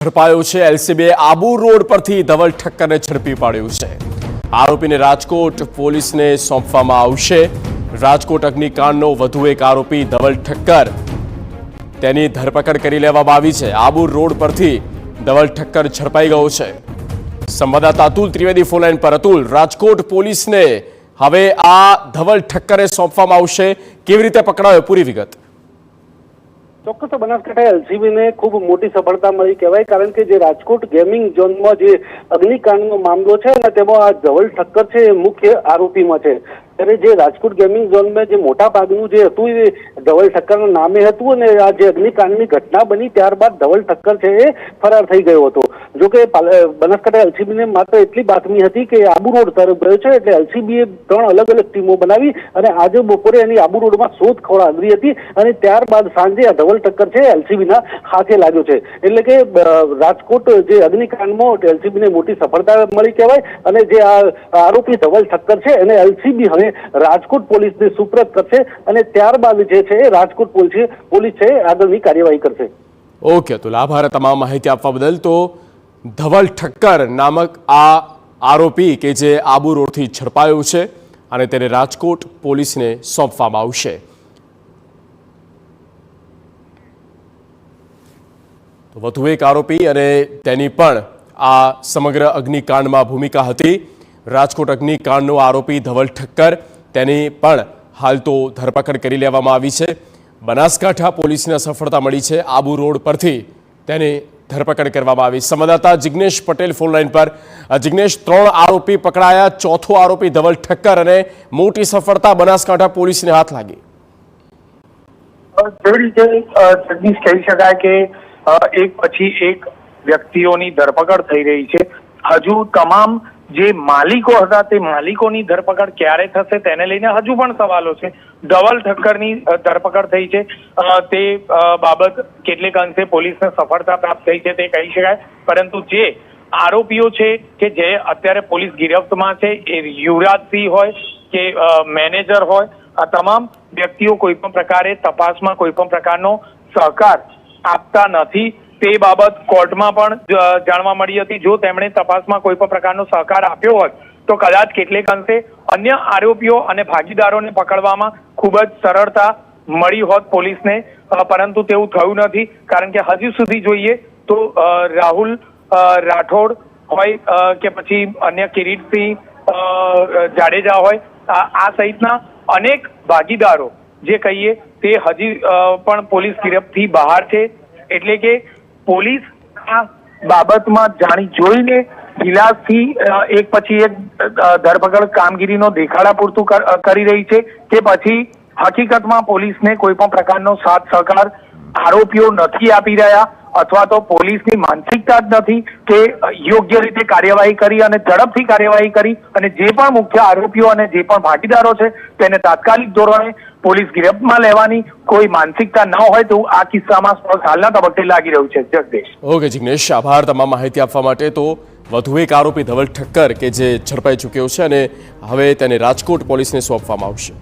ઝડપાયો છે। એલસીબીએ આબુ રોડ પરથી ધવલ ઠક્કરને ઝડપી પાડ્યું છે। આરોપીને રાજકોટ પોલીસને સોંપવામાં આવશે। રાજકોટ અગ્નિકાંડનો વધુ એક આરોપી ધવલ ઠક્કર, તેની ધરપકડ કરી લેવામાં આવી છે। આબુ રોડ પરથી ધવલ ઠક્કર ઝડપાઈ ગયો છે। સંવાદદાતા અતુલ ત્રિવેદી ફોનલાઈન પર। અતુલ, રાજકોટ પોલીસને હવે આ ધવલ ઠક્કરે સોંપવામાં આવશે, કેવી રીતે પકડાયો, પૂરી વિગત? ચોક્કસ બનાસકાંઠા એલસીબીને ખૂબ મોટી સફળતા મળી કહેવાય, કારણ કે જે રાજકોટ ગેમિંગ ઝોનમાં જે અગ્નિકાંડનો મામલો છે અને તેમાં આ ધવલ ઠક્કર છે એ મુખ્ય આરોપીમાં છે। ત્યારે જે રાજકોટ ગેમિંગ ઝોનમાં જે મોટા ભાગનું જે હતું એ ધવલ ઠક્કરના નામે હતું અને આ જે અગ્નિકાંડની ઘટના બની ત્યારબાદ ધવલ ઠક્કર છે એ ફરાર થઈ ગયો હતો। જોકે બનાસકાંઠા એલસીબીને માત્ર એટલી બાતમી હતી કે આબુ રોડ તરફ ગયો છે, એટલે એલસીબીએ 3 અલગ અલગ ટીમો બનાવી અને આજે બપોરે એની આબુ રોડમાં શોધખોળ આદરી હતી અને ત્યારબાદ સાંજે આ ધવલ ઠક્કર છે એલસીબીના હાથે લાગ્યો છે। એટલે કે રાજકોટ જે અગ્નિકાંડમાં એલસીબીને મોટી સફળતા મળી કહેવાય અને જે આ આરોપી ધવલ ઠક્કર છે એને એલસીબી હવે રાજકોટ પોલીસને સુપ્રત કરશે અને ત્યારબાદ જે છે રાજકોટ પોલીસ છે આગળની કાર્યવાહી કરશે। ઓકે, તો આભાર તમામ માહિતી આપવા બદલ। તો ધવલ ઠક્કર નામક આ આરોપી કે જે આબુ રોડથી ઝડપાયો છે અને તેને રાજકોટ પોલીસને સોંપવામાં આવશે। તો વધુ એક આરોપી અને તેની પણ આ સમગ્ર અગ્નિકાંડમાં ભૂમિકા હતી। રાજકોટ અગ્નિકાંડનો આરોપી ધવલ ઠક્કર, તેની પણ હાલ તો ધરપકડ કરી લેવામાં આવી છે। બનાસકાંઠા પોલીસને સફળતા મળી છે, આબુ રોડ પરથી તેની ધરપકડ કરવામાં આવી। સંવાદદાતા જિગ્નેશ પટેલ ફોનલાઈન પર। જિગ્નેશ, 3 આરોપી પકડાયા, 4થો આરોપી ધવલ ઠક્કર અને મોટી સફળતા બનાસકાંઠા પોલીસને હાથ લાગી। જેવી રીતે જગદીશ કહી શકાય કે એક પછી એક વ્યક્તિઓની ધરપકડ થઈ રહી છે। હજુ તમામ જે માલિકો હતા તે માલિકોની ધરપકડ ક્યારે થશે તેને લઈને હજુ પણ સવાલો છે। ધવલ ઠક્કરની ધરપકડ થઈ છે તે બાબત કેટલીક અંશે પોલીસને સફળતા પ્રાપ્ત થઈ છે તે કહી શકાય, પરંતુ જે આરોપીઓ છે કે જે અત્યારે પોલીસ ગિરફ્તમાં છે એ યુવરાજસિંહ હોય કે મેનેજર હોય, આ તમામ વ્યક્તિઓ કોઈ પણ પ્રકારે તપાસમાં કોઈ પણ પ્રકારનો સહકાર આપતા નથી। તે બાબત કોર્ટમાં પણ જાણવા મળી હતી। જો તેમણે તપાસમાં કોઈ પણ પ્રકારનો સહકાર આપ્યો હોત તો કદાચ કેટલીક અંશે અન્ય આરોપીઓ અને ભાગીદારોને પકડવામાં ખૂબ જ સરળતા મળી હોત પોલીસને, પરંતુ તેવું થયું નથી, કારણ કે હજુ સુધી જોઈએ તો રાહુલ રાઠોડ હોય કે પછી અન્ય કિરીટસિંહ જાડેજા હોય, આ સહિતના અનેક ભાગીદારો જે કહીએ તે હજી પણ પોલીસ ગિરફથી બહાર છે। એટલે કે પોલીસ આ બાબતમાં જાણી જોઈને ગિલાસથી એક પછી એક ધરપકડ કામગીરીનો દેખાડા પૂરતું કરી રહી છે કે પછી હકીકતમાં પોલીસને કોઈ પણ પ્રકારનો સાથ સહકાર આરોપીઓ નથી આપી રહ્યા, અથવા તો પોલીસની માનસિકતા જ નથી કે યોગ્ય રીતે કાર્યવાહી કરી અને ઝડપથી કાર્યવાહી કરી અને જે પણ મુખ્ય આરોપીઓ અને જે પણ ભાગીદારો છે તેને તાત્કાલિક ધોરણે પોલીસ ગિરફ્તમાં લેવાની કોઈ માનસિકતા ન હોય તો આ કિસ્સામાં હાલના તબક્કે લાગી રહ્યું છે। જગદીશ। ઓકે જિગ્નેશ, આભાર તમામ માહિતી આપવા માટે। તો વધુ એક આરોપી ધવલ ઠક્કર કે જે ઝડપાઈ ચૂક્યો છે અને હવે તેને રાજકોટ પોલીસને સોંપવામાં આવશે।